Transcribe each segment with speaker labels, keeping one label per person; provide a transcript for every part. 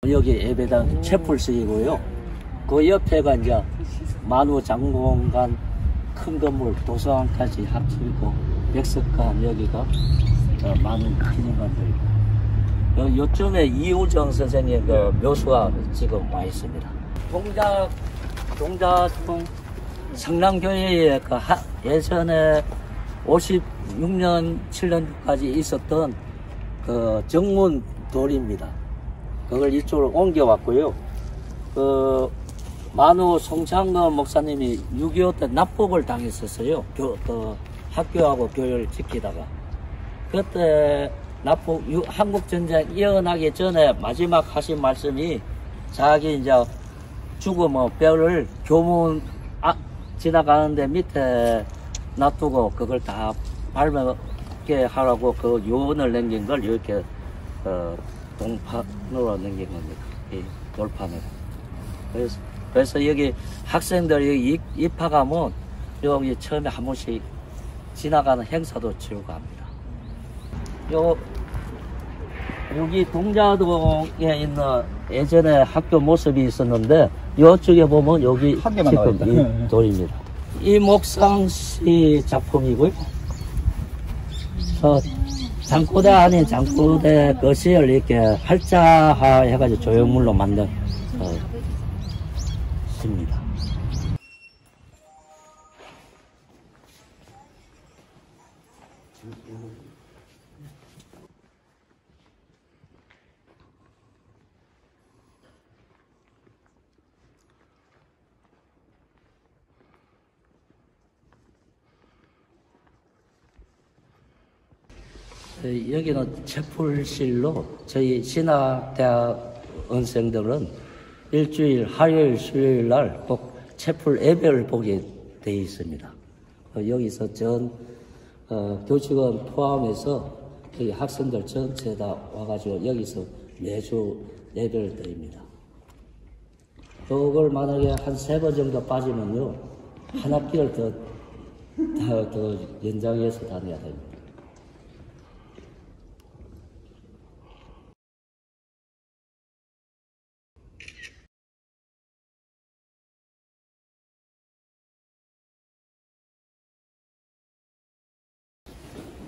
Speaker 1: 여기 예배당 채플식이고요. 그 옆에가 이제 만우 장공간 큰 건물 도서관까지 합치고 백석관 여기가 많은 기념관들이고 요쯤에 이우정 선생님 그 묘수가 지금 와 있습니다. 동작동 성남교회에 그 예전에 56년 7년까지 있었던 그 정문 돌입니다. 그걸 이쪽으로 옮겨왔고요. 그 만우 송창건 목사님이 6.25 때 납북을 당했었어요. 학교하고 교회를 지키다가. 그때 한국전쟁 일어나기 전에 마지막 하신 말씀이 자기 이제 죽으면 뼈를 교문 지나가는데 밑에 놔두고 그걸 다 밟게 하라고 그 요원을 남긴 걸 이렇게 동판으로 남긴 겁니다. 이 돌판으로. 그래서 여기 학생들이 입학하면 여기 처음에 한 번씩 지나가는 행사도 치우고 합니다. 여기 동자동에 있는 예전에 학교 모습이 있었는데 이쪽에 보면 여기 지금 이 돌입니다. 이 목상시 작품이고요. 장고대 아닌 장고대 거실을 이렇게 활자화 해가지고 조형물로 만든 시입니다. 여기는 채플실로 저희 신학대학원생들은 일주일 화요일 수요일 날 꼭 채플 예배를 보게 되어 있습니다. 여기서 전 교직원 포함해서 저희 학생들 전체 다 와가지고 여기서 매주 예배를 드립니다. 그걸 만약에 한 3번 정도 빠지면요 한 학기를 더 연장해서 다녀야 됩니다.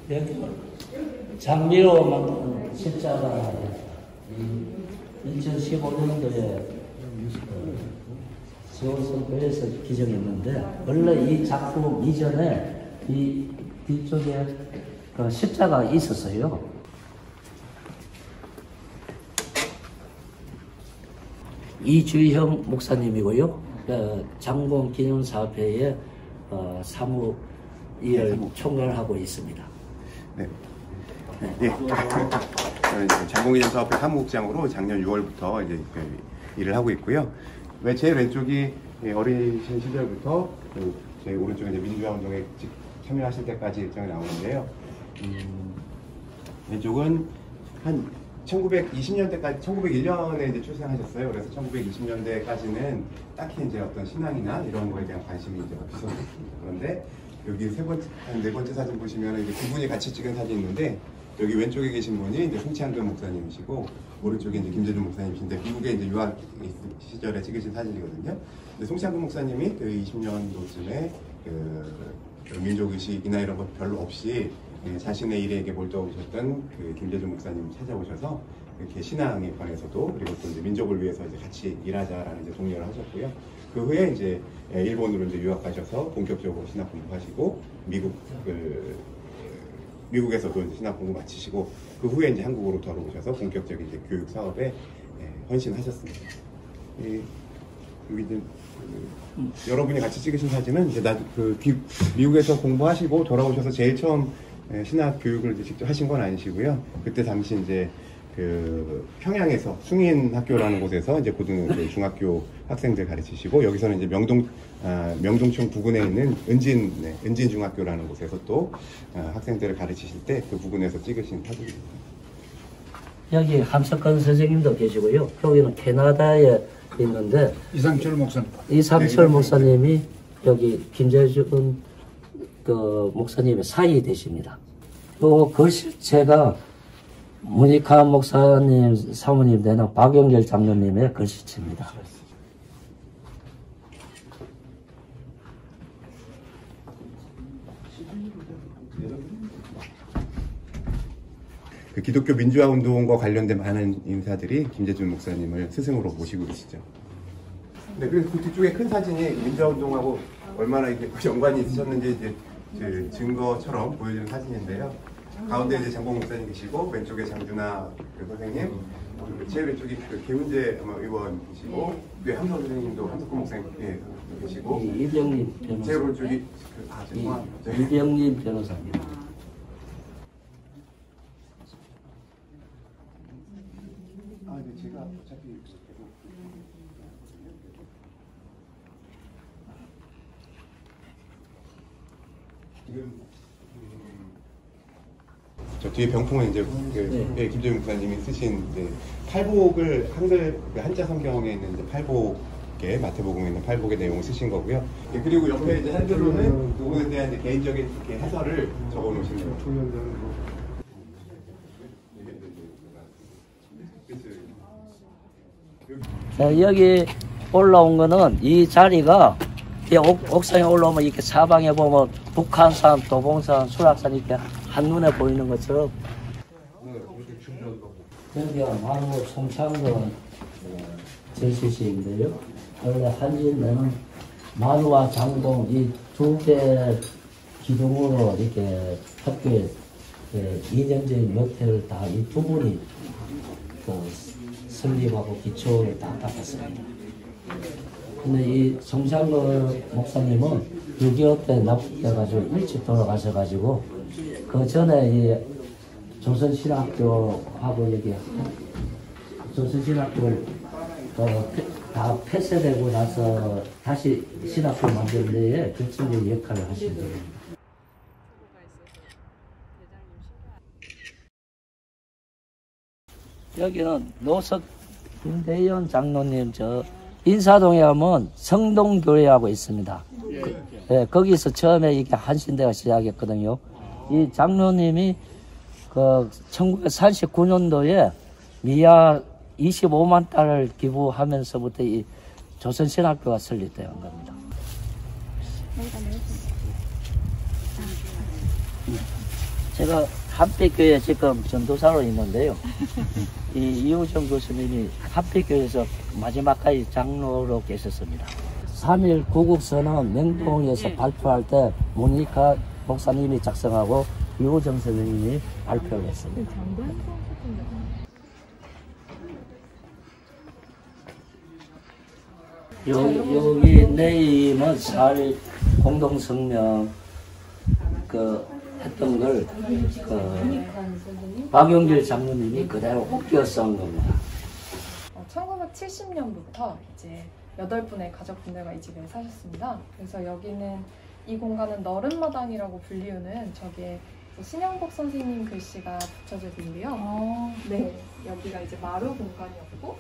Speaker 1: 여기는 장미로 만든 십자가 2015년도에 지원선거에서 기정했는데 원래 이 작품 이전에 이 뒤쪽에 그 십자가 있었어요. 이주형 목사님이고요. 장공 기념사업회의 사무일 총괄을 하고 있습니다.
Speaker 2: 네. 예. 저는 장공기념사업회 사무국장으로 작년 6월부터 이제 일을 하고 있고요. 제 왼쪽이 어리신 시절부터 제 오른쪽에 이제 민주화 운동에 참여하실 때까지 일정이 나오는데요. 왼쪽은 한 1920년대까지, 1901년에 이제 출생하셨어요. 그래서 1920년대까지는 딱히 이제 어떤 신앙이나 이런 거에 대한 관심이 이제 없었습니다. 그런데 여기 네 번째 사진 보시면 이제 두 분이 같이 찍은 사진이 있는데, 여기 왼쪽에 계신 분이 이제 송치한근 목사님이시고, 오른쪽에 이제 김재준 목사님이신데, 미국에 이제 유학 시절에 찍으신 사진이거든요. 근데 송치한근 목사님이 그 20년도쯤에 그 민족의식이나 이런 것 별로 없이 자신의 일에 몰두하셨던 그 김재준 목사님 찾아오셔서 이렇게 신앙에 관해서도, 그리고 또 이제 민족을 위해서 이제 같이 일하자라는 이제 독려를 하셨고요. 그 후에 이제 일본으로 이제 유학 가셔서 본격적으로 신학 공부하시고, 미국에서도 이제 신학 공부 마치시고, 그 후에 이제 한국으로 돌아오셔서 본격적인 이제 교육 사업에 헌신하셨습니다. 여기 이제 여러분이 같이 찍으신 사진은 이제 미국에서 공부하시고 돌아오셔서 제일 처음 신학 교육을 이제 직접 하신 건 아니시고요. 그때 당시 이제 그 평양에서 숭인학교라는 곳에서 이제 중학교 학생들 가르치시고, 여기서는 이제 명동청 부근에 있는 은진중학교라는 곳에서 또 학생들을 가르치실 때 그 부근에서 찍으신 사진입니다.
Speaker 1: 여기 함석헌 선생님도 계시고요. 여기는 캐나다에 있는데
Speaker 3: 이상철 목사님.
Speaker 1: 이상철 목사님이 여기 김재준 그 목사님의 사이 되십니다. 또 글씨체가 문익환 목사님 사모님 되는 박영길 장로님의 글씨체입니다.
Speaker 2: 그 기독교 민주화 운동과 관련된 많은 인사들이 김재준 목사님을 스승으로 모시고 계시죠. 네, 그래서 그 뒤쪽에 큰 사진이 민주화 운동하고 얼마나 이렇게 연관이 있으셨는지 이제 그 증거처럼 보여주는 사진인데요. 가운데 이제 장봉 목사님 계시고, 왼쪽에 장준하 그 선생님, 그리고 제일 왼쪽이 그 개훈재 의원이시고, 뒤에 함석 선생님도 함석헌 목사님 계시고,
Speaker 1: 이병림 변호사.
Speaker 2: 제일 오른쪽이
Speaker 1: 이병림 변호사님.
Speaker 2: 제가 어차피 지금 저 뒤에 병풍은 이제 김재준 목사님이 쓰신 이제 팔복을 한글 한자 성경에 있는 이제 팔복에 마태복음에 있는 팔복의 내용을 쓰신 거고요. 그리고 옆에 이제 한글로는 그거에 대한 이제 개인적인 이렇게 해설을 적어 놓으신 거예요.
Speaker 1: 여기 올라온 거는 이 자리가 옥상에 올라오면 이렇게 사방에 보면 북한산, 도봉산, 수락산 이렇게 한눈에 보이는 것처럼. 여기가 만우 송창건 전시실인데요. 원래 한진에는 만우와 장동 이 두 개 기둥으로 이렇게 학교에 이념적인 모태를 다 이 두 분이 설립하고 기초를 다 닦았습니다. 근데 이 송창걸 목사님은 6.25 때 납북돼가지고 일찍 돌아가셔가지고 그 전에 이 조선신학교하고 여기 조선신학교를 다 폐쇄되고 나서 다시 신학교 만드는 데에 결정적인 역할을 하신 거예요. 여기는 노석 김대현 장로님 저 인사동에 가면 성동교회하고 있습니다. 거기서 처음에 이렇게 한신대가 시작했거든요. 이 장로님이 그 1939년도에 미아 25만 달을 기부하면서부터 이 조선신학교가 설립되어 온 겁니다. 제가 한빛교회 지금 전도사로 있는데요. 이 이우정 교수님이 한빛교회에서 마지막까지 장로로 계셨습니다. 3.1 구국선언 명동에서 발표할 때 모니카 목사님이 작성하고 이우정 선생님이 발표를 했습니다. 여기 내임은 4.1 공동성명 했던 걸 박영길 장로님이 그대로 옮겨 쓴 겁니다.
Speaker 4: 1970년부터 이제 8분의 가족분들과 이 집에 사셨습니다. 그래서 여기는 이 공간은 너른마당이라고 불리우는 저기에 신영복 선생님 글씨가 붙여져 있는데요. 네, 여기가 이제 마루 공간이었고,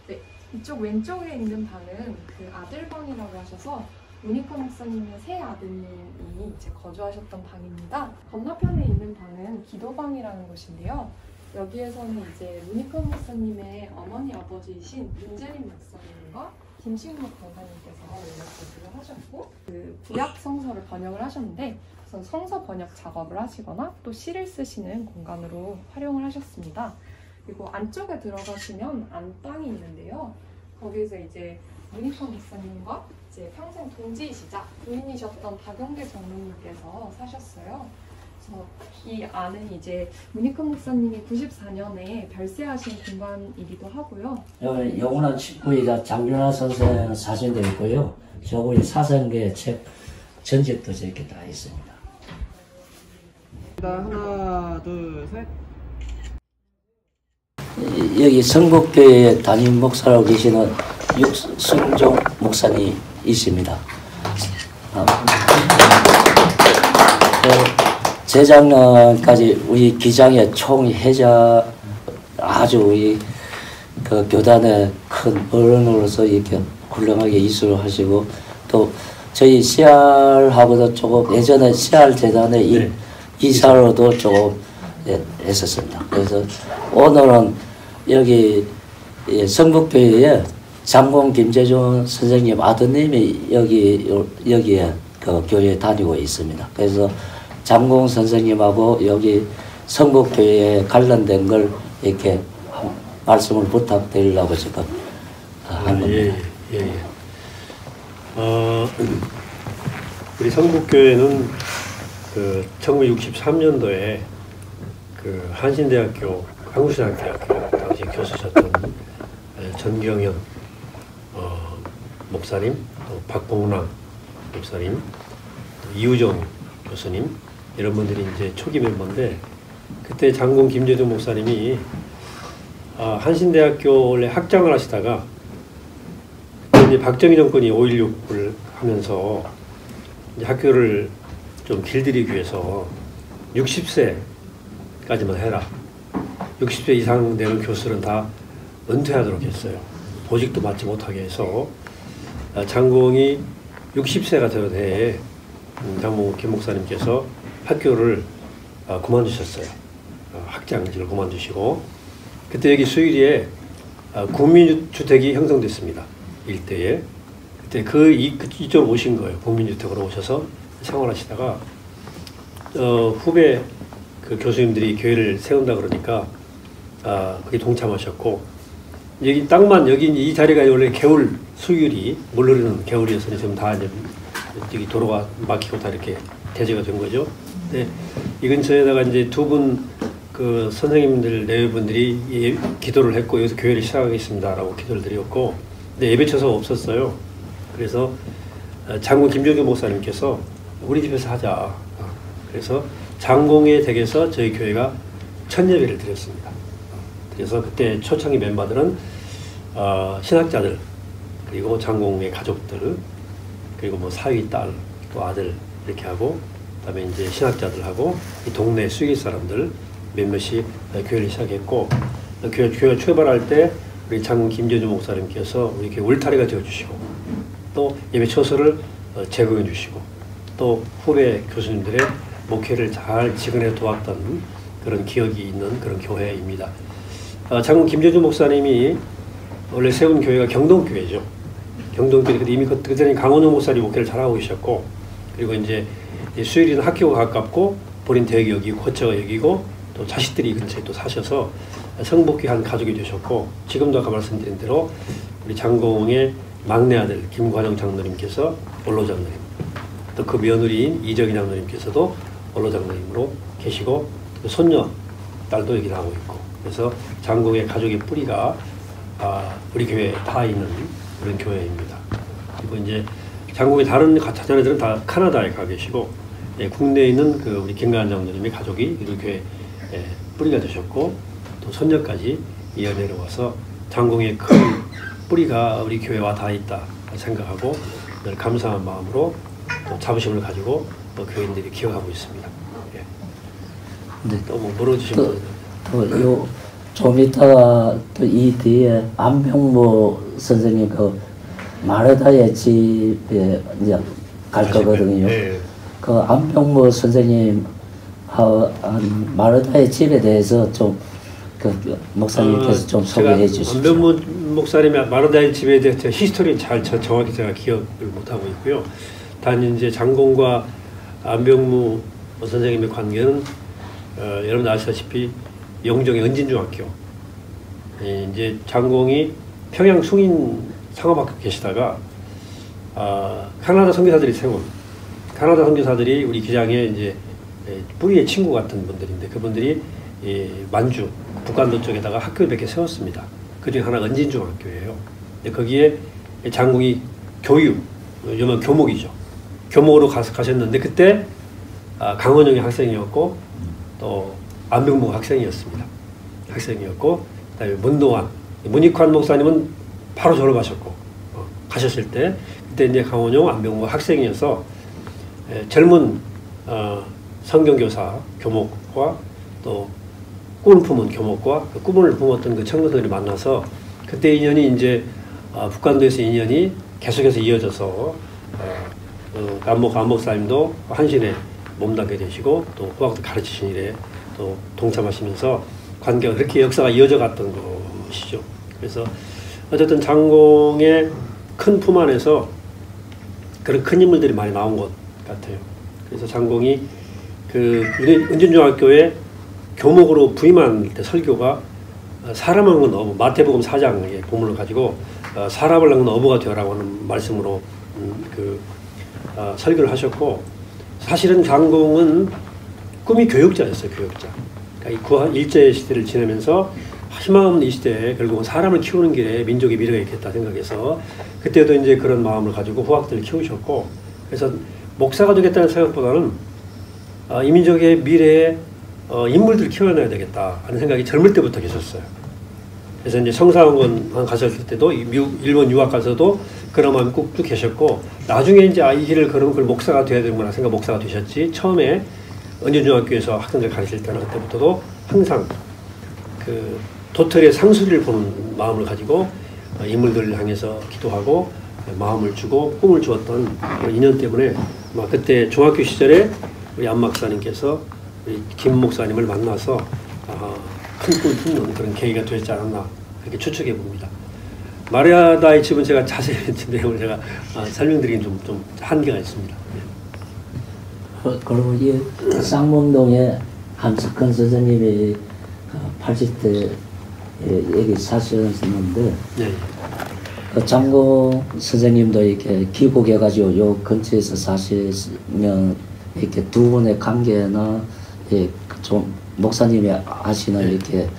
Speaker 4: 네, 이쪽 왼쪽에 있는 방은 그 아들방이라고 하셔서 문익환 목사님의 새 아드님이 이제 거주하셨던 방입니다. 건너편에 있는 방은 기도방이라는 곳인데요. 여기에서는 이제 문익환 목사님의 어머니 아버지이신 윤재림 목사님과 김식묵 권사님께서 연락을 하셨고, 그 구약 성서를 번역을 하셨는데 우선 성서 번역 작업을 하시거나 또 시를 쓰시는 공간으로 활용을 하셨습니다. 그리고 안쪽에 들어가시면 안방이 있는데요. 거기서 이제 문익환 목사님과 이제 평생 동지이시자 부인이셨던 박영길 장로님께서 사셨어요. 그래서 이 안은 이제 문익환 목사님이 94년에 별세하신 공간이기도 하고요.
Speaker 1: 여기 영원한 친구이자 장준하 선생 사진도 있고요. 저분이 사생계 책 전집도 이렇게 다 있습니다.
Speaker 5: 하나, 둘, 셋.
Speaker 1: 여기 성북교회 담임 목사라고 계시는 육승종 목사님 있습니다. 재작년까지 우리 기장의 총회장 아주 우리 그 교단의 큰 어른으로서 이렇게 훌륭하게 이수를 하시고 또 저희 CR하고도 조금 예전에 CR 재단의 이사로도 조금 했었습니다. 그래서 오늘은 여기 성북교회에 장공 김재준 선생님 아드님이 여기에 그 교회에 다니고 있습니다. 그래서 장공 선생님하고 여기 성북교회에 관련된 걸 이렇게 말씀을 부탁드리려고 지금 한 겁니다.
Speaker 3: 우리 성북교회는 그 1963년도에 그 한신대학교, 한국신학대학교 당시 교수셨던 전경현 목사님, 또 박봉랑 목사님, 또 이우정 교수님 이런 분들이 이제 초기 멤버인데 그때 장공 김재준 목사님이 한신대학교 원래 학장을 하시다가 이제 박정희 정권이 5.16을 하면서 이제 학교를 좀 길들이기 위해서 60세까지만 해라. 60세 이상 되는 교수들은 다 은퇴하도록 했어요. 보직도 받지 못하게 해서 장공이 60세가 되던 해에 장공 김 목사님께서 학교를 그만두셨어요. 학장직을 그만두시고 그때 여기 수유리에 국민주택이 형성됐습니다. 일대에. 그때 이쪽 오신 거예요. 국민주택으로 오셔서 생활하시다가 후배 그 교수님들이 교회를 세운다 그러니까 그게 동참하셨고 여기 땅만 이 자리가 원래 개울 수유리 물 흐르는 개울이어서 지금 다 이제 여기 도로가 막히고 다 이렇게 대제가 된 거죠. 근데 이 근처에다가 이제 두 분 그 선생님들 내외분들이 기도를 했고 여기서 교회를 시작하겠습니다라고 기도를 드렸고 근데 예배처소가 없었어요. 그래서 장공 김종규 목사님께서 우리 집에서 하자. 그래서 장공의 댁에서 저희 교회가 첫 예배를 드렸습니다. 그래서 그때 초창기 멤버들은 신학자들 그리고 장공의 가족들 그리고 뭐 사위 딸 또 아들 이렇게 하고 그다음에 이제 신학자들하고 이 동네 수익 사람들 몇몇이 교회를 시작했고 교회 출발할 때 우리 장공 김재준 목사님께서 우리 교회 울타리가 되어주시고 또 예배 처소를 제공해 주시고 또 후배 교수님들의 목회를 잘 지근해 도왔던 그런 기억이 있는 그런 교회입니다. 장군 김재준 목사님이 원래 세운 교회가 경동교회죠. 경동교회 이미 그전에 강원우 목사님 목회를 잘하고 계셨고 그리고 이제 수요일은 학교가 가깝고 본인 대학이 여기고 거처가 여기고 또 자식들이 근처에 또 사셔서 성북교회 한 가족이 되셨고 지금도 아까 말씀드린 대로 우리 장공의 막내 아들 김관영 장로님께서 원로 장로님 또 그 며느리인 이정희 장로님께서도 원로 장로님으로 계시고 또 손녀 딸도 여기 나오고 있고 그래서 장공의 가족의 뿌리가 우리 교회에 다 있는 그런 교회입니다. 그리고 이제 장공의 다른 자녀들은 다 카나다에 가 계시고 국내에 있는 그 우리 김관영 장로님의 가족이 우리 교회 뿌리가 되셨고 또 손녀까지 이어 내려와서 장공의 큰 뿌리가 우리 교회와 다 있다 생각하고 늘 감사한 마음으로 또 자부심을 가지고 또 교인들이 기억하고 있습니다. 네. 또 뭐 물어주시면
Speaker 1: 좀 이따가 또 이 뒤에 안병모 선생님 그 마르다의 집에 이제 갈 거거든요.
Speaker 3: 네.
Speaker 1: 그 안병모 선생님 마르다의 집에 대해서 좀 그 목사님께서 좀 소개해 주시죠.
Speaker 3: 안병모 목사님의 마르다의 집에 대해서 히스토리는 정확히 제가 기억을 못하고 있고요. 단 이제 장공과 안병무 선생님의 관계는 여러분 아시다시피 영종의 은진중학교 이제 장공이 평양 숭인 상업학교 계시다가 카나다 선교사들이 세운 카나다 선교사들이 우리 기장의 이제 뿌리의 친구 같은 분들인데 그분들이 만주 북한도 쪽에다가 학교를 몇 개 세웠습니다. 그중에 하나가 은진중학교예요. 거기에 장공이 요즘 교목이죠. 교목으로 가셨는데 그때 강원영이 학생이었고 또 안병무가 학생이었습니다. 학생이었고 그다음에 문익환 목사님은 바로 졸업하셨고 가셨을 때 그때 이제 강원용 안병무 학생이어서 젊은 성경교사 교목과 또 꿈을 품은 교목과 그 꿈을 품었던 그 청년들이 만나서 그때 인연이 이제 북한도에서 인연이 계속해서 이어져서 안 목사님도 한신에 몸담게 되시고 또 후학도 가르치신 일에 또 동참하시면서 관계가 그렇게 역사가 이어져 갔던 것이죠. 그래서 어쨌든 장공의 큰 품 안에서 그런 큰 인물들이 많이 나온 것 같아요. 그래서 장공이 그 은진중학교에 교목으로 부임한 때 설교가 사람을 낳은 어부, 마태복음 4장의 본문을 가지고 사람을 낳은 어부가 되어라고 하는 말씀으로 설교를 하셨고, 사실은 장공은 꿈이 교육자였어요. 교육자. 그러니까 일제 시대를 지내면서 희망 없는 이 시대에 결국은 사람을 키우는 길에 민족의 미래가 있겠다 생각해서 그때도 이제 그런 마음을 가지고 후학들을 키우셨고, 그래서 목사가 되겠다는 생각보다는 이 민족의 미래에 인물들을 키워내야 되겠다 하는 생각이 젊을 때부터 계셨어요. 그래서 이제 성사학원 가셨을 때도 일본 유학 가서도 그런 마음이 꾹 계셨고, 나중에 이제 이 길을 걸으면 그걸 목사가 돼야 되는구나 생각 목사가 되셨지, 처음에 은진중학교에서 학생들 가르칠 때나 그때부터도 항상 그 도털의 상수리를 보는 마음을 가지고 인물들을 향해서 기도하고 마음을 주고 꿈을 주었던 그런 인연 때문에 그때 중학교 시절에 우리 안 목사님께서 우리 김 목사님을 만나서 큰 꿈을 품는 그런 계기가 되지 않았나 그렇게 추측해 봅니다. 마리아다의 집은 제가 자세히 내용을 제가 설명드리긴 좀 한계가 있습니다.
Speaker 1: 그리고 이 쌍문동에 함석헌 선생님이 80대 여기 사셨는데,
Speaker 3: 네.
Speaker 1: 그 장공 선생님도 이렇게 귀국해가지고 요 근처에서 사시면 이렇게 두 분의 관계나 좀 목사님이 하시는 이렇게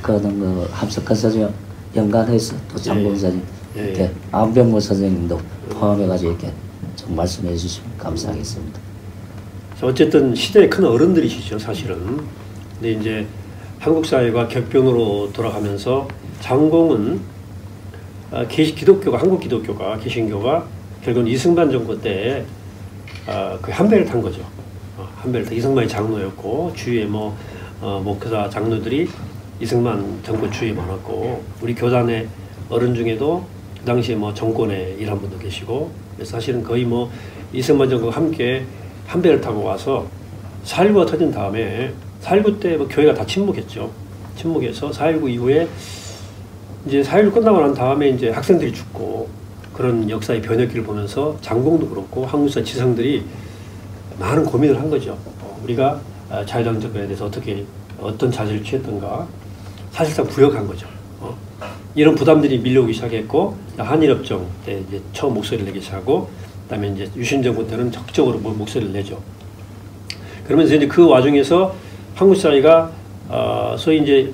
Speaker 1: 그런 거 함석헌 선생님 연관해서 또 장공 선생님 이렇게 안병무 선생님도 포함해가지고 이렇게 좀 말씀해 주시면 감사하겠습니다.
Speaker 3: 어쨌든 시대의 큰 어른들이시죠, 사실은. 근데 이제 한국 사회가 격변으로 돌아가면서 장공은 기독교가, 한국 기독교가, 개신교가 결국은 이승만 정부 때 그 한 배를 탄 거죠. 한 배를 탄, 이승만이 장로였고 주위에 목회자 장로들이 이승만 정부 주위에 많았고, 우리 교단의 어른 중에도 그 당시에 정권에 일한 분도 계시고, 그래서 사실은 거의 이승만 정부와 함께 한 배를 타고 와서 4.19가 터진 다음에 4.19 때 교회가 다 침묵했죠. 침묵해서 4.19 이후에 이제 4.19 끝나고 난 다음에 이제 학생들이 죽고 그런 역사의 변혁기를 보면서 장공도 그렇고 한국사 지성들이 많은 고민을 한 거죠. 우리가 자유당정권에 대해서 어떤 자세를 취했던가 사실상 부역한 거죠. 이런 부담들이 밀려오기 시작했고, 한일협정 때 이제 처음 목소리를 내기 시작하고, 그다음에 이제 유신 정부 때는 적극적으로 목소리를 내죠. 그러면서 이제 그 와중에서 한국 사회가 소위 이제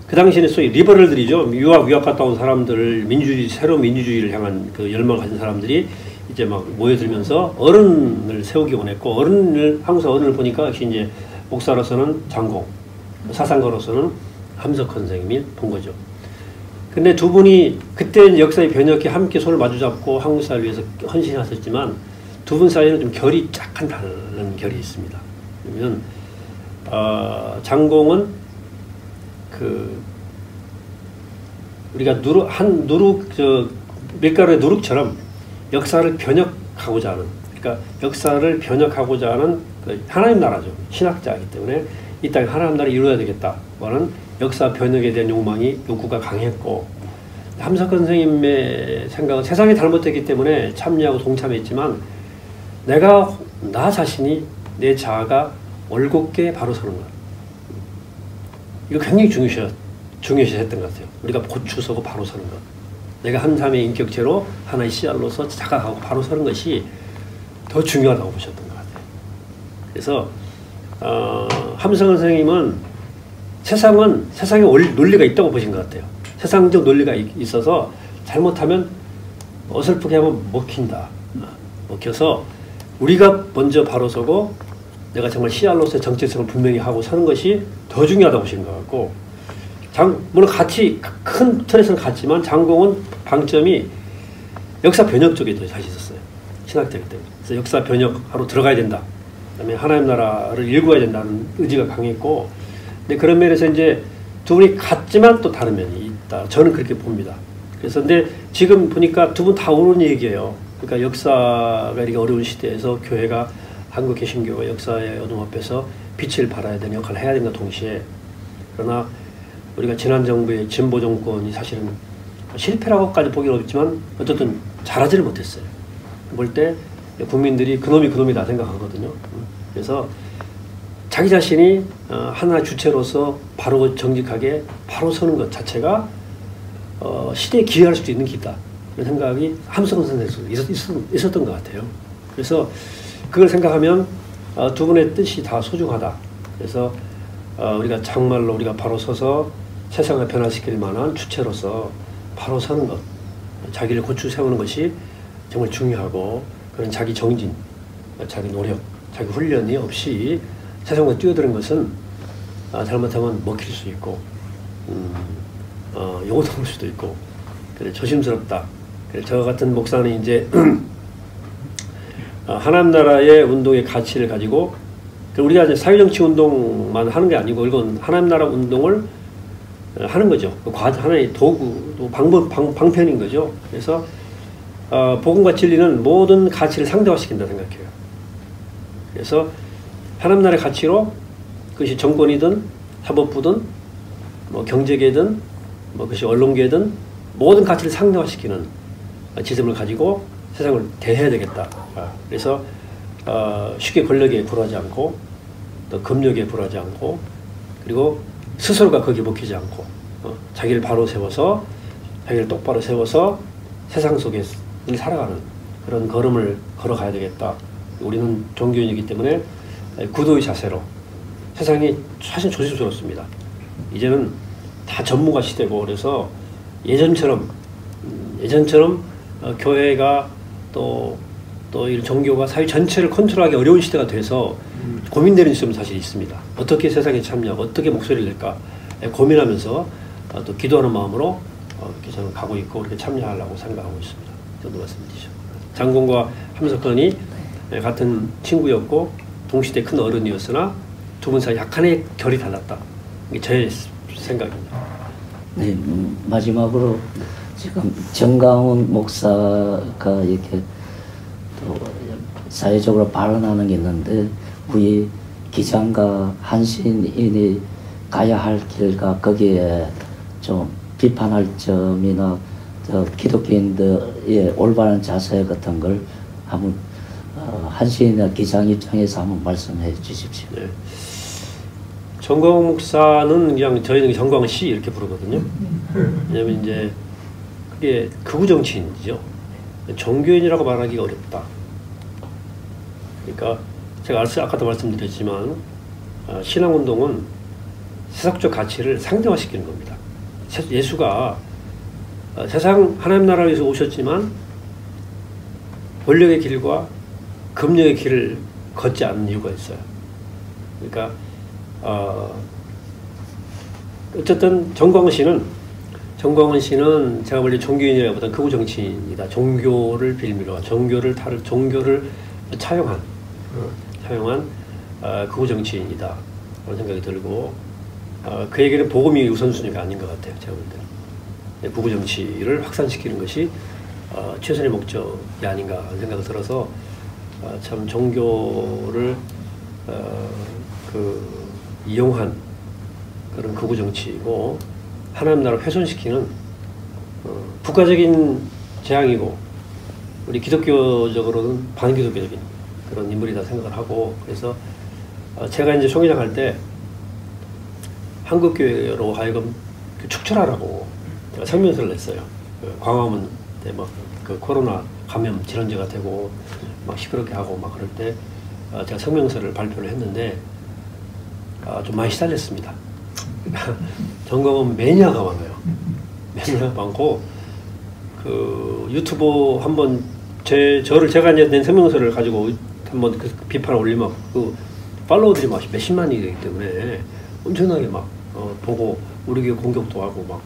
Speaker 3: 그 당시에는 소위 리버럴들이죠. 유학 갔다 온 사람들, 새로운 민주주의를 향한 그 열망을 가진 사람들이 이제 모여들면서 어른을 세우기 원했고, 한국 어른을 보니까 역시 이제 목사로서는 장공, 사상가로서는 함석헌 선생님이 본 거죠. 근데 두 분이 그때 역사의 변혁에 함께 손을 마주잡고 한국 사회를 위해서 헌신하셨지만 두 분 사이에는 좀 결이 약간 다른 결이 있습니다. 그러면 장공은 우리가 밀가루의 누룩처럼 역사를 변혁하고자 하는, 그러니까 역사를 변혁하고자 하는 하나님 나라죠. 신학자이기 때문에 이 땅에 하나님 나라를 이루어야 되겠다 하는 역사 변혁에 대한 욕구가 강했고, 함석헌 선생님의 생각은 세상이 잘못됐기 때문에 참여하고 동참했지만 나 자신이 내 자아가 올곧게 바로 서는 것, 이거 굉장히 중요시했던 것 같아요. 우리가 고추 서고 바로 서는 것, 내가 한 사람의 인격체로 하나의 씨알로서 자각하고 바로 서는 것이 더 중요하다고 보셨던 것 같아요. 그래서 함석헌 선생님은 세상에 논리가 있다고 보신 것 같아요. 세상적 논리가 있어서 잘못하면 어설프게 하면 먹혀서 우리가 먼저 바로 서고 내가 정말 씨알로서의 정체성을 분명히 하고 서는 것이 더 중요하다고 보신 것 같고, 물론 같이 큰 틀에서는 같지만 장공은 방점이 역사 변혁 쪽에 더 자신 있었어요. 신학자이기 때문에. 그래서 역사 변혁하러 들어가야 된다. 그다음에 하나님 나라를 일구어야 된다는 의지가 강했고, 근데 그런 면에서 이제 두 분이 같지만 또 다른 면이 있다. 저는 그렇게 봅니다. 그래서 근데 지금 보니까 두 분 다 옳은 얘기예요. 그러니까 역사가 이렇게 어려운 시대에서 교회가 한국 개신교가 역사의 어둠 앞에서 빛을 발해야 되는 역할을 해야 되는 동시에, 그러나 우리가 지난 정부의 진보 정권이 사실은 실패라고까지 보기는 어렵지만 어쨌든 잘하지를 못했어요. 볼 때 국민들이 그놈이다 생각하거든요. 그래서 자기 자신이 하나의 주체로서 바로 정직하게 바로 서는 것 자체가 시대에 기여할 수도 있는 길이다. 이런 생각이 함성은 선생님에서 있었던 것 같아요. 그래서 그걸 생각하면 두 분의 뜻이 다 소중하다. 그래서 우리가 정말로 우리가 바로 서서 세상을 변화시킬 만한 주체로서 바로 서는 것, 자기를 고추 세우는 것이 정말 중요하고, 그런 자기 정진, 자기 노력, 자기 훈련이 없이 세상에 뛰어드는 것은 잘못하면 먹힐 수 있고, 용어도 올 수도 있고, 그래 조심스럽다. 그래 저 같은 목사는 이제 하나님 나라의 운동의 가치를 가지고, 우리가 이제 사회정치 운동만 하는 게 아니고 이건 하나님 나라 운동을 하는 거죠. 하나의 도구, 또 방편인 거죠. 그래서 복음과 진리는 모든 가치를 상대화시킨다 생각해요. 그래서 하나님 나라의 가치로 그것이 정권이든 사법부든 뭐 경제계든 뭐 그것이 언론계든 모든 가치를 상대화시키는 지점을 가지고 세상을 대해야 되겠다. 그래서 쉽게 권력에 불하지 않고 또 금욕에 불하지 않고, 그리고 스스로가 거기에 먹히지 않고 자기를 바로 세워서 자기를 똑바로 세워서 세상 속에 살아가는 그런 걸음을 걸어가야 되겠다. 우리는 종교인이기 때문에 구도의 자세로, 세상이 사실 조심스럽습니다. 이제는 다 전문가 시대고, 그래서 예전처럼 교회가 또 이 종교가 사회 전체를 컨트롤하기 어려운 시대가 돼서 고민되는 점은 사실 있습니다. 어떻게 세상에 참여하고 어떻게 목소리를 낼까 고민하면서 또 기도하는 마음으로 이렇게 저는 가고 있고 그렇게 참여하려고 생각하고 있습니다. 저도 말씀드리죠. 장군과 함석헌이 같은 친구였고 동시대 큰 어른이었으나 두 분 사이 약간의 결이 달랐다. 이게 제 생각입니다.
Speaker 1: 네, 마지막으로 지금 정강훈 목사가 이렇게 또 사회적으로 발언하는 게 있는데, 우리 기장과 한신인이 가야 할 길과 거기에 좀 비판할 점이나 기독교인들의 올바른 자세 같은 걸 한번 한신이나 기장 입장에서 한번 말씀해 주십시오.
Speaker 3: 네. 정광훈 목사는 그냥 저희는 정광훈 씨 이렇게 부르거든요. 왜냐면 이제 그게 극우 정치인이죠. 종교인이라고 말하기가 어렵다. 그러니까 제가 아까도 말씀드렸지만 신앙운동은 세속적 가치를 상대화시키는 겁니다. 예수가 세상 하나님 나라를 위해서 오셨지만 권력의 길과 금욕의 길을 걷지 않는 이유가 있어요. 그러니까 어쨌든 정광훈 씨는 제가 원래 종교인이라기보다는 극우 정치인이다. 종교를 빌미로 종교를 차용한 극우 정치인이다 그런 생각이 들고, 그에게는 복음이 우선순위가 아닌 것 같아요. 제가 볼 때는 극우 정치를 확산시키는 것이 최선의 목적이 아닌가 하는 생각이 들어서 참 종교를 이용한 그런 극우 정치이고 하나님 나라를 훼손시키는 국가적인 재앙이고 우리 기독교적으로는 반기독교적인 그런 인물이다 생각을 하고, 그래서 제가 이제 총회장 할 때 한국교회로 하여금 축출하라고 제가 성명서를 냈어요. 광화문 때 막 그 코로나 감염 질환제가 되고 막 시끄럽게 하고 막 그럴 때 제가 성명서를 발표를 했는데 좀 많이 시달렸습니다. 정광훈 매니아가 많아요. 매니아가 많고 그 유튜브 한번 제가 이제 낸 성명서를 가지고 한번 그 비판을 올리면 그 팔로워들이 막 몇십만이 되기 때문에 엄청나게 막 보고 우리 교회 공격도 하고 막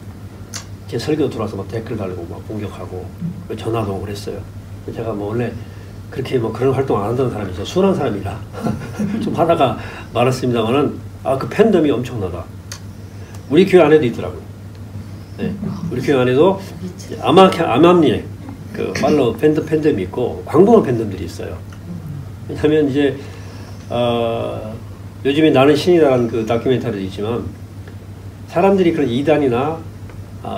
Speaker 3: 제 설교 들어와서 막 댓글 달고 막 공격하고 전화도 오고 그랬어요. 제가 뭐 원래 그렇게 뭐 그런 활동 안 한다는 사람이죠. 순한 사람이라 좀 하다가 말았습니다만은 그 팬덤이 엄청나다. 우리 교회 안에도 있더라고요. 네, 우리 교회 안에도 아마미에 그 팔로우 팬덤이 있고 광범한 팬덤들이 있어요. 왜냐하면 이제 요즘에 나는 신이라는 그 다큐멘터리도 있지만 사람들이 그런 이단이나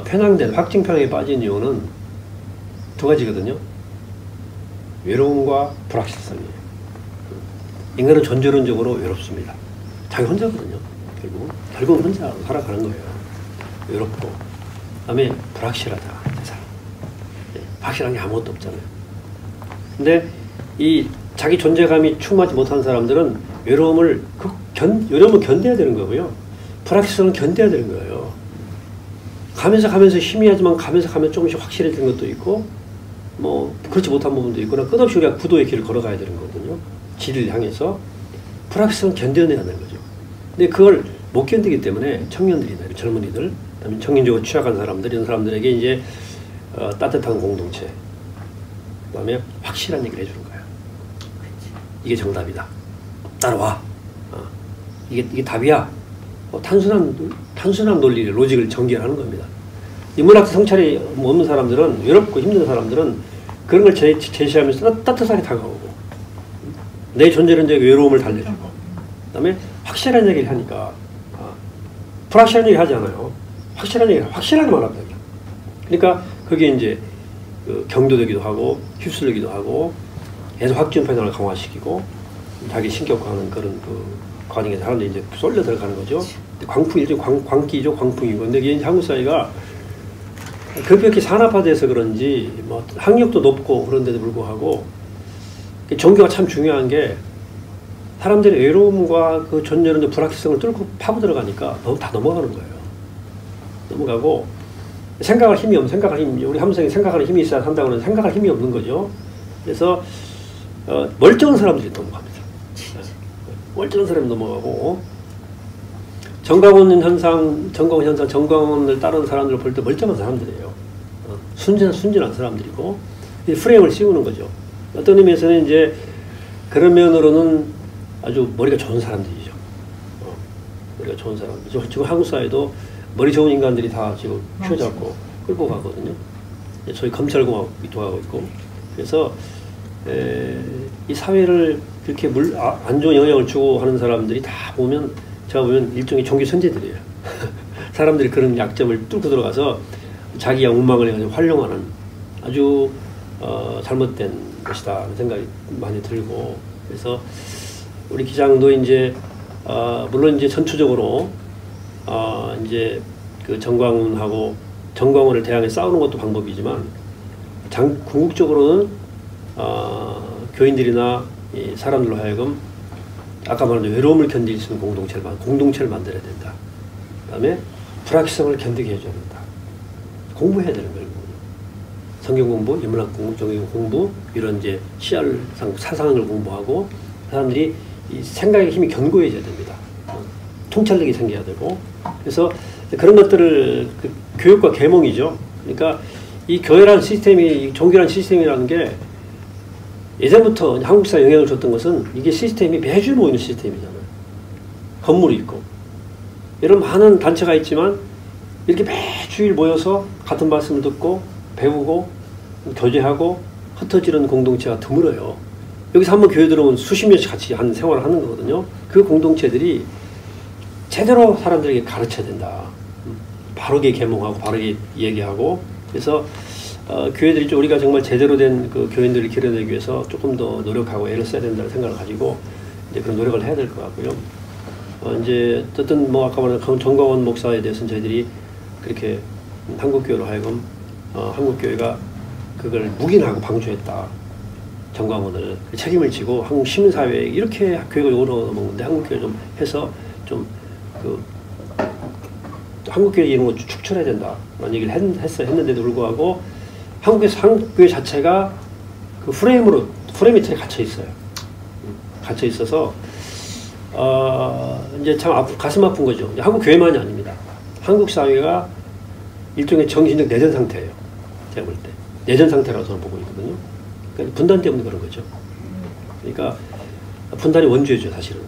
Speaker 3: 편향된 확증 편향에 빠진 이유는 두 가지거든요. 외로움과 불확실성이에요. 인간은 전조론적으로 외롭습니다. 자기 혼자거든요. 결국은 혼자 살아가는 거예요. 외롭고 그다음에 불확실하다. 세상. 확실한 게 아무것도 없잖아요. 근데 이 자기 존재감이 충만하지 못한 사람들은 외로움을 견뎌야 되는 거고요. 불확실성은 견뎌야 되는 거예요. 가면서 희미하지만 가면서 조금씩 확실해지는 것도 있고 뭐 그렇지 못한 부분도 있거나 끝없이 우리가 구도의 길을 걸어가야 되는 거거든요. 지를 향해서 불확실성은 견뎌내야 하는 거죠. 근데 그걸 못 견디기 때문에 청년들이나 젊은이들, 그다음에 청년적으로 취약한 사람들 이런 사람들에게 이제 따뜻한 공동체, 그다음에 확실한 얘기를 해주는 거예요. 이게 정답이다. 따라와. 이게 답이야. 단순한 논리를, 로직을 전개하는 겁니다. 인문학 성찰이 없는 사람들은, 외롭고 힘든 사람들은 그런 걸 제시하면서 따뜻하게 다가오고, 내 존재론적인 외로움을 달래주고, 그 다음에 확실한 얘기를 하니까, 불확실한 얘기 하지 않아요. 확실한 얘기, 확실하게 말합니다. 그러니까 그게 이제 경도되기도 하고, 휩쓸리기도 하고, 계속 확증 편향을 강화시키고, 자기 신격화하는 그런 과정에 사람들이 이제 쏠려 들어가는 거죠. 광풍이죠. 광기죠. 광풍이고. 근데 이게 한국 사회가 급격히 산업화돼서 그런지 뭐 학력도 높고 그런데도 불구하고 종교가 참 중요한 게 사람들의 외로움과 그 존재론의 불확실성을 뚫고 파고 들어가니까 다 넘어가는 거예요. 넘어가고 생각할 힘이 우리 함성이 생각하는 힘이 있어야 한다고 하는 생각할 힘이 없는 거죠. 그래서 멀쩡한 사람들이 넘어갑니다. 멀쩡한 사람이 넘어가고 정광훈 현상, 정광훈을 따르는 사람들을 볼 때 멀쩡한 사람들이에요. 순진한 사람들이고 프레임을 씌우는 거죠. 어떤 의미에서는 이제 그런 면으로는 아주 머리가 좋은 사람들이죠. 머리가 좋은 사람들. 지금 한국 사회도 머리 좋은 인간들이 다 지금 휘어잡고 끌고 가거든요. 저희 검찰공화국이 도하고 있고. 그래서 이 사회를 그렇게 안 좋은 영향을 주고 하는 사람들이 다 보면 제가 보면 일종의 종교 선제들이에요. 사람들이 그런 약점을 뚫고 들어가서 자기의 욕망을 가지고 활용하는 아주 잘못된 것이다 하는 생각이 많이 들고, 그래서 우리 기장도 이제 물론 이제 전투적으로 이제 그 정광훈을 대항해 싸우는 것도 방법이지만 궁극적으로는 교인들이나 이 사람들로 하여금 아까 말한 외로움을 견딜 수 있는 공동체를 만들어야 된다. 그 다음에 불확실성을 견디게 해줘야 된다. 공부해야 되는 거예요. 성경 공부, 인문학 공부, 종교 공부, 이런 이제 사상을 공부하고 사람들이 이 생각의 힘이 견고해져야 됩니다. 통찰력이 생겨야 되고, 그래서 그런 것들을 교육과 계몽이죠. 그러니까 이 교회라는 시스템이, 종교라는 시스템이라는 게 예전부터 한국 사회에 영향을 줬던 것은 이게 시스템이 매주 모이는 시스템이잖아요. 건물이 있고 이런 많은 단체가 있지만 이렇게 매주일 모여서 같은 말씀을 듣고 배우고 교제하고 흩어지는 공동체가 드물어요. 여기서 한번 교회 들어오면 수십 년씩 같이 생활을 하는 거거든요. 그 공동체들이 제대로 사람들에게 가르쳐야 된다. 바르게 계몽하고 바르게 얘기하고, 그래서 교회들이 우리가 정말 제대로 된 그 교인들을 길러내기 위해서 조금 더 노력하고 애를 써야 된다는 생각을 가지고 이제 그런 노력을 해야 될 것 같고요. 이제 어쨌든 뭐 아까 말한 정광훈 목사에 대해서는 저희들이 그렇게 한국교회로 하여금 한국교회가 그걸 묵인하고 방조했다. 정광훈을 책임을 지고 한국 시민사회에 이렇게 교회가 욕을 얻어먹는데 한국교회 좀 해서 좀 한국교회 이런 거 축출해야 된다. 라는 얘기를 했는데도 불구하고 한국교회 자체가 그 프레임 틀에 갇혀 있어요. 갇혀 있어서, 이제 참 가슴 아픈 거죠. 한국교회만이 아닙니다. 한국 사회가 일종의 정신적 내전 상태예요. 제가 볼 때. 내전 상태라고 저는 보고 있거든요. 그러니까 분단 때문에 그런 거죠. 그러니까 분단이 원죄죠, 사실은.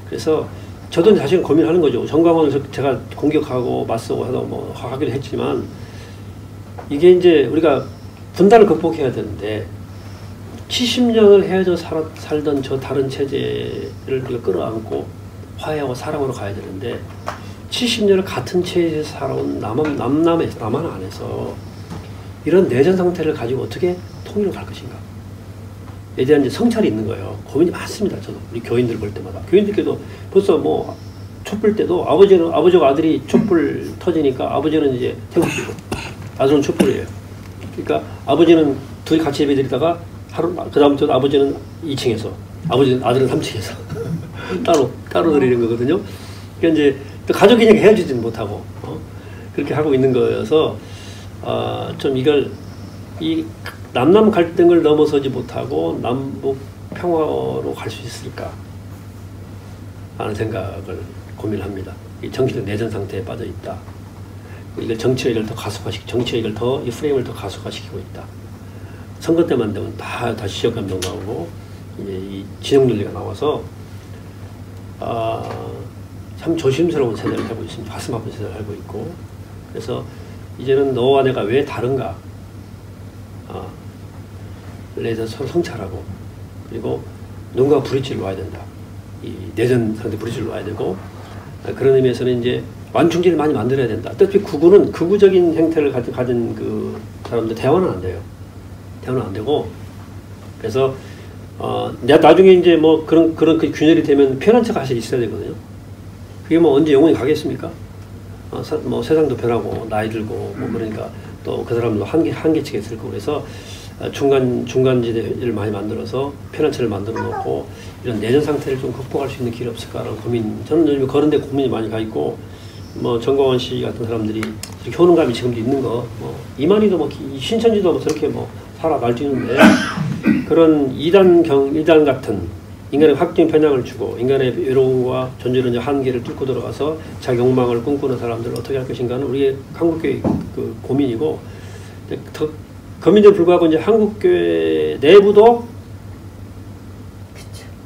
Speaker 3: 그래서 저도 사실은 고민하는 거죠. 정광훈을 제가 공격하고 맞서고 하다 뭐 하기도 했지만 이게 이제 우리가 분단을 극복해야 되는데 70년을 헤어져 살던 저 다른 체제를 우리가 끌어안고 화해하고 사랑으로 가야 되는데 70년을 같은 체제에서 살아온 남한 안에서 이런 내전 상태를 가지고 어떻게 통일을 갈 것인가. 에 대한 이제 성찰이 있는 거예요. 고민이 많습니다. 저도 우리 교인들 볼 때마다 교인들께도 벌써 뭐 촛불 때도 아버지와 아들이 촛불 터지니까 아버지는 이제 태국이고 아들은 촛불이에요. 그러니까 아버지는 둘이 같이 예배 드리다가 그 다음부터 아버지는 2층에서 아들은 3층에서 따로 드리는 거거든요. 그러니까 이제 또 가족이 헤어지지는 못하고 그렇게 하고 있는 거여서 좀 이걸 이 남남 갈등을 넘어서지 못하고 남북 평화로 갈 수 있을까 하는 생각을 고민합니다. 이 정치적 내전 상태에 빠져 있다. 이걸 정치의를 더 가속화시키고 정치의를 더 이 프레임을 더 가속화시키고 있다. 선거 때만 되면 다시 지역 감정 나오고 이제 이 진영 논리가 나와서 참 조심스러운 세대를 하고 있습니다. 가슴 아픈 세대를 하고 있고 그래서 이제는 너와 내가 왜 다른가 내에서 서로 성찰하고 그리고 누군가 브릿지를 놔야 된다. 이 내전 상태 브릿지를 놔야 되고 그런 의미에서는 이제 완충지를 많이 만들어야 된다. 어차피 극우는 극우적인 행태를 가진 그 사람들 대화는 안 돼요. 대화는 안 되고 그래서 나중에 이제 뭐 그런 그 균열이 되면 편한 척 사실 있어야 되거든요. 그게 뭐 언제 영원히 가겠습니까? 뭐 세상도 변하고 나이 들고 뭐 그러니까 또 그 사람도 한계치가 있을 거고 그래서 중간지대를 많이 만들어서 편한 척을 만들어 놓고 이런 내전 상태를 좀 극복할 수 있는 길이 없을까라는 고민. 저는 요즘 그런 데 고민이 많이 가 있고 뭐 정광원 씨 같은 사람들이 효능감이 지금도 있는 거, 뭐 이만희도 뭐 신천지도 뭐 저렇게 뭐 살아 날뛰는데 그런 이단 같은 인간의 확증 편향을 주고 인간의 외로움과 존재론의 한계를 뚫고 들어가서 자기 욕망을 꿈꾸는 사람들을 어떻게 할 것인가는 우리의 한국교회 그 고민이고 더 거민들 불구하고 이제 한국교회 내부도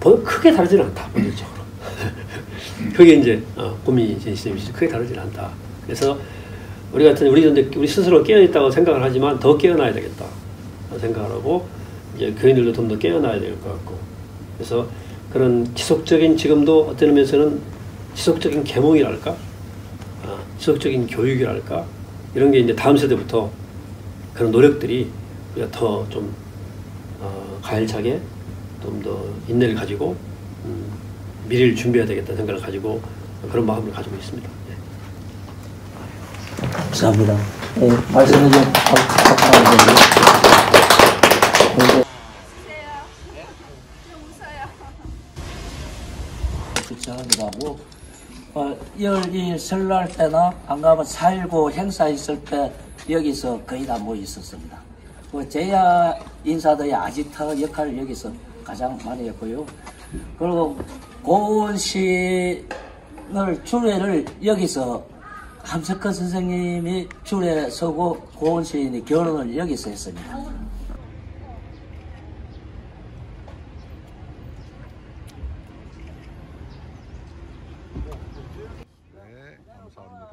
Speaker 3: 크게 다르지는 않다 본질적으로. 그게 이제 고민이 크게 다르지는 않다. 그래서 우리 스스로 깨어 있다고 생각을 하지만 더 깨어나야 되겠다 생각을 하고 이제 교인들도 좀 더 깨어나야 될 것 같고 그래서 그런 지속적인 지금도 어떤 의미에서는 지속적인 계몽이랄까, 지속적인 교육이랄까 이런 게 이제 다음 세대부터 그런 노력들이 우리가 더 좀 가열차게 좀 더 인내를 가지고 미래를 준비해야 되겠다는 생각을 가지고 그런 마음을 가지고 있습니다. 네.
Speaker 1: 감사합니다. 네, 말씀을 좀 하고 2월 설날 때나 안 가면 4.19 행사 있을 때 여기서 거의 다 모여 있었습니다. 제야 인사들이 아지트 역할을 여기서 가장 많이 했고요. 그리고 고은신을 주례를 여기서 함석헌 선생님이 주례 서고 고은신이 결혼을 여기서 했습니다.
Speaker 5: 네, 감사합니다.